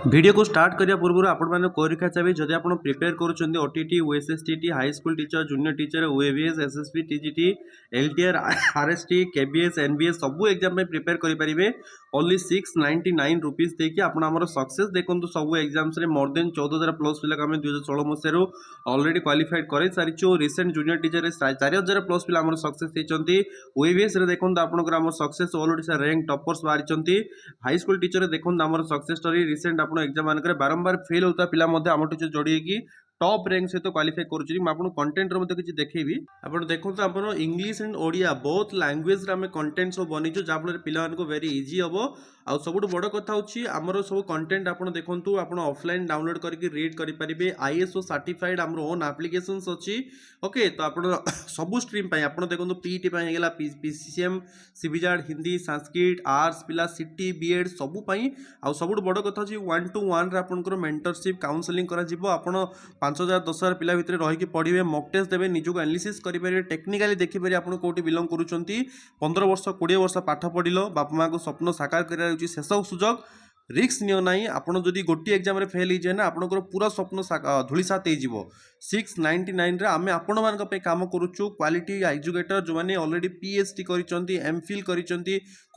Video को start करिया पूर्व आपण माने कोरिखा चाहिए जदि आपण प्रिपेयर करूछंती OTT OSSTET high school teacher junior teacher OAVS SSB TGT LTR RST KBS NBS सब एग्जाम में प्रिपेयर करि परिबे ओनली 699 रुपीस देकी आपण हमर सक्सेस देखंतु सब एग्जाम्स रे मोर देन 14000 प्लस पिला हम 2016 मसेरो ऑलरेडी क्वालिफाइड करे सारिचो रिसेंट जूनियर टीचर रे 4000 प्लस पिला हमर सक्सेस हेचंती ओएवीएस रे देखंतु आपनकर हमर success all Odisha rank toppers बारिचंती हाई स्कूल टीचर रे देखंतु हमर सक्सेस स्टोरी रिसेंट आपण एग्जाम मानकर बारंबार फेल होता पिला मध्ये आम टीचर जोड़ी की टॉप रैंक सहित क्वालिफाई करूची आपन कंटेंट रो मध्ये किछि देखैबी आपण देखंतु आपण English and Odia both language रे हम कंटेंट सब बनिचु जा फल पिला मानको वेरी इजी हबो आ सबुठ बड़ कथा होची हमर सब कंटेंट आपण देखंतु आपण ऑफलाइन डाउनलोड करके रीड करि परिबे आईएसओ सर्टिफाइड हमर ओन एप्लीकेशंस अछि ओके तो आपण सब स्ट्रीम पई आपण देखंतु पीटी पई हेगला PCM CBZ Hindi Sanskrit arts पिला सीटी बीएड सब पई आ सबुठ बड़ कथा होची 1 to 1 रे आपनकर मेंटरशिप काउंसलिंग करा जिवो आपण 5000 10000 पिला भितर रही पढ़े मॉक टेस्ट देवे निजको एनालिसिस करेंगे टेक्निकाली देखिपारे आप कौटी बिलंग करुँच 15 वर्ष 20 वर्ष पाठ पढ़ल बापा माँ को स्वप्न साकार कर शेष सुजोग रिस्क नियो ना आपड़ जदि गोटे एग्जाम फेल हो जाए ना आपंकर पूरा स्वप्न धूलिसात हो 699 आम आपण मान काम करुचु क्वालिटी एजुकेटर जो मैंने ऑलरेडी पीएचडी कर एमफिल कर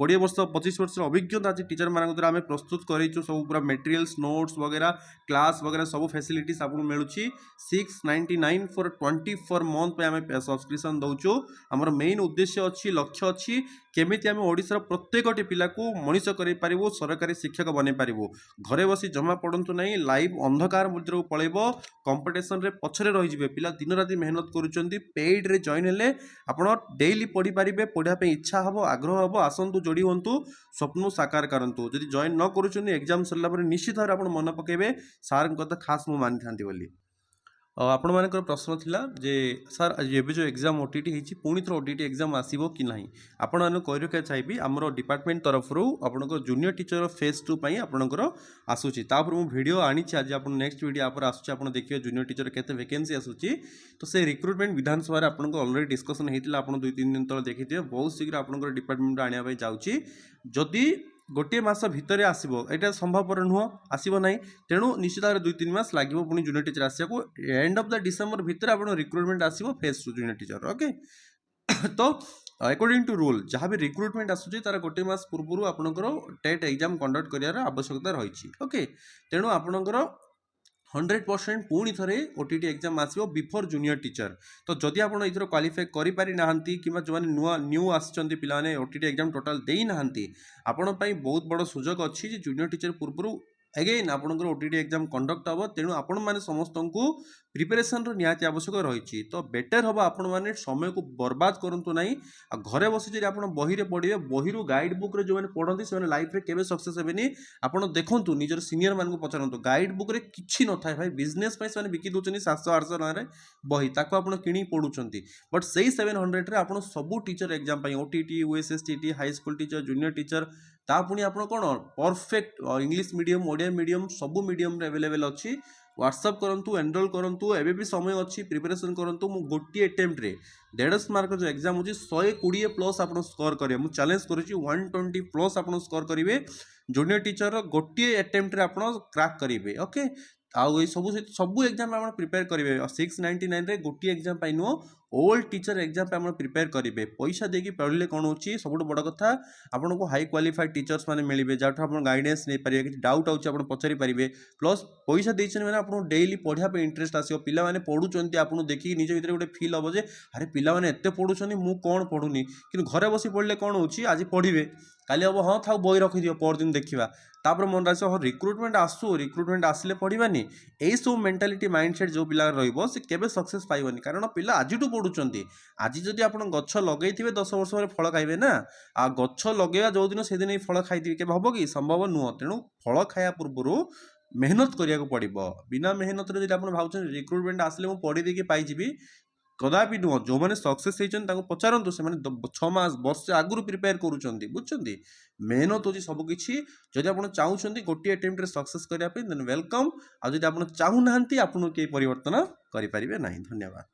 20 वर्ष 25 वर्ष अभिज्ञता आज टीचर मान द्वारा आम प्रस्तुत करूँ सब पूरा मटेरियल्स नोट्स वगैरह क्लास वगैरह सब फैसिलिटीज आपको मिलूँ 699 फॉर 24 मंथ पे आम सब्सक्रिप्शन दौचु आमर मेन उद्देश्य अच्छी लक्ष्य अच्छी केमिति आम ओडिशार प्रत्येकटी पिला को मनीष कर सरकारी शिक्षक बन पारू घरे बसी जमा पड़तु ना लाइव अंधकार मुद्रा पलैब कंपिटिशन रे पछरे रही पिला दिन राति मेहनत करुँच पेड रे जॉइन हेले आपण डेली पढ़ी पारे पढ़ाई इच्छा हम आग्रह हम आसतु जोड़ी हूँ स्वप्न साकार करतु जब जॉइन न करुँच एग्जाम सरला निश्चित भाव आप मन पकेबे सार कथा खास मुझे मानी था बोली आपण मान प्रश्न थिला जे सर एबे जो एग्जाम ओटीटी होती पुणी थर ओटीटी एग्जाम आसीबो कि नहीं आपण मैंने कह रखा चाहिए आमर डिपार्टमेंट तरफ आपंकर जूनियर टीचर फेज 2 आपंकर आसूची मुझे वीडियो आनी आज आप नेक्स्ट वीडियो आप आसूँ आप देखिए जूनियर टीचर केते वैकेंसी आसूची तो से रिक्रुटमेंट विधानसभा आपको ऑलरेडी डिस्कसन होता आप 2-3 दिन तक देखिए बहुत शीघ्र आपंकर डिपार्टमेंट आने जाऊँगी जदि गोटे मास भितर आसो यहाँ संभवपर नुह आसब ना तेणु निश्चित भाव 2-3 मास लगे पुणी जूनियर टीचर आसको एंड ऑफ द डिसेंबर भितर आप रिक्रुटमेंट आसो फेज 2 जूनियर टीचर ओके तो अकॉर्डिंग टू रूल जहाँ भी रिक्रुटमेंट आसूँ तार गोटे मास पूर्व आपंकर टेट एग्जाम कंडक्ट करार आवश्यकता रही ओके तेणु आपंकर 100% पुणी थे ओटीटी एग्जाम आसो बिफोर जूनियर टीचर तो जदि आप क्वालिफाई करें ना कि जो नुआ न्यू आसछंती पिलाने ओटीटी एग्जाम टोटाल दे ना आपण बहुत बड़ सुजोग अच्छी जूनियर टीचर पूर्व अगेन आपंकर ओटीटी एग्जाम कंडक्ट हम तेणु आपण मैंने समस्त को प्रिपेरेसन निहाती आवश्यक रही तो बेटर हम आपण मैंने समय को बर्बाद करूँ ना घरे बसी आप बही पढ़े बही गाइड बुक जो मैंने पढ़ती से लाइफ में केवे सक्सेस हेनी आपड़ देखूँ निजर सीनियर मान पचारत गाइड बुक रे किछि न था भाई बिजनेस से बिकी दूसरी 700-800 ना बही ताको आप कि पढ़ुंट बट से 700 रे आप सब teacher exam OTT OSSTET high school teacher junior teacher ता पुणी आप कौन perfect English medium Odia medium सब मीडियम अवेलेबल अच्छी व्हाट्सअप करूँ एनरोल करूँ एवं भी समय अच्छी प्रिपेरेसन करूँ मु गोटे अटेम्प्ट रे 150 मार्क जो एग्जाम होची 120 प्लस आप स्कोर करेंगे मुझे चैलेंज करुँची 120 प्लस आप स्कोर करेंगे जूनियर टीचर गोटे अटेम्प्ट रे आप क्रैक करेंगे ओके आउ सब एग्जाम आप प्रिपेयर करेंगे 699 रे गोटे एग्जाम नुह ओल्ड टीचर एग्जाम प्रिपेयर करेंगे पैसा देकी पढ़ले कौन हो सब बड़ कथा आपको हाई क्वालिफाइड टीचर्स मैंने मिले जहाँ आप गाइडेंस नहीं पारे कि डाउट आउट पचारि पारे प्लस पैसा देते मैंने आपको डेली पढ़ाई इंटरेस्ट आसो पिला माने पढ़ुंट आपको देखिए निज भर गोटे फिल हम जे अरे पिला माने एते पढ़ुंट मु कौन पढ़ुनी कि घरे बसी पढ़ले कौन हो आज पढ़े काली हम हाँ था बही रखिदिव परदिन देखा तापर मन आस हाँ रिक्रुटमेंट आसू रिक्रुटमेंट आसिले पढ़ानी यही सब मेंटालिटी माइंडसेट जो पिला रही सक्सेस पाइबनी कारण पिला आज पढ़ुंट आज जदि आप गछ लगे 10 वर्ष पर फल खाइबे ना आ गछ लगे जो दिन से दिन फल खाई के हम कि संभव नुह तेणु फल खाया पूर्व मेहनत करिया पड़ो बिना मेहनत जब आप भाव रिक्रुटमेंट आसिले मुझे पढ़ी देके पाइबी कदापि नुह जो मैंने सक्सेस होती पचारतु से 6 मास वर्ष आगुरी प्रिपेयर करुँच बुझे मेहनत हो सबकि जदि आप चाहते गोटे अटेम्प्ट सक्सेस करने देन वेलकम आज आप चाहूना आपको किए परिवर्तन करें ना धन्यवाद।